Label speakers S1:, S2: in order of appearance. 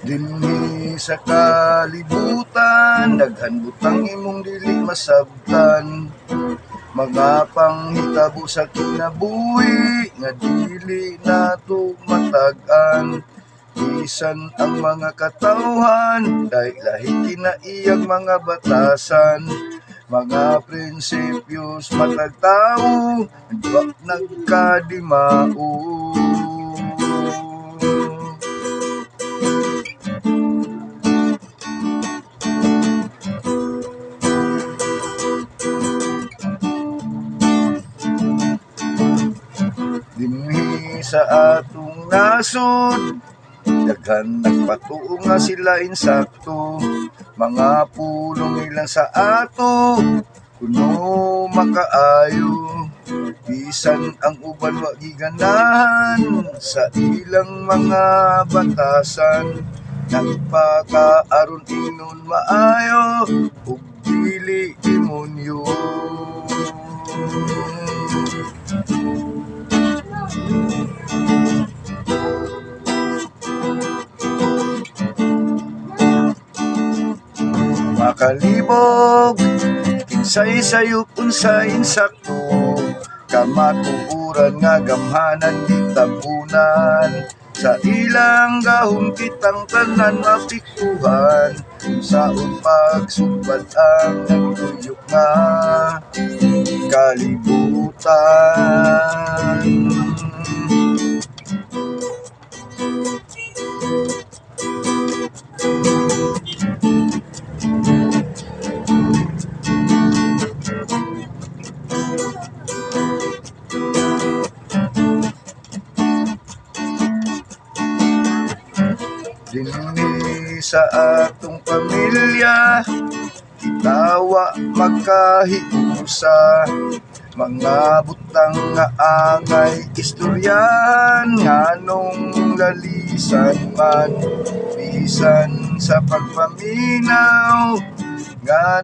S1: Dinhi sa kalibutan, daghan butang imong dili masabtan. Mga panghitabo sa kinabuhi, nga dili nato matag-an. Bisan ang mga katawhan, dahil lahi kinaiyang mga batasan. Mga prinsipyos matag tao, wa nagkadimao. Dinhi sa atong nasod, daghan nagpatuo nga sila insakto. Mga pulong ilang sa ato, kuno makaayo. Bisan ang uban wa giganahan sa ilang mga batasan. Nagpakaaron inon maayo, ug dili demonyo. Makalibog, kinsay sayop unsay insakto, kamatuoran nga gamhanan di tabunan. Sa ilang gahom kitang tanan mapikuhan, saon pagsubad ang nagtuyok nga kalibutan. Dinhi sa atong pamilya, tawa magkahiusa. Mga butang nga angay istoryahan, nganong lalisan man. Bisan sa pagpaminaw nga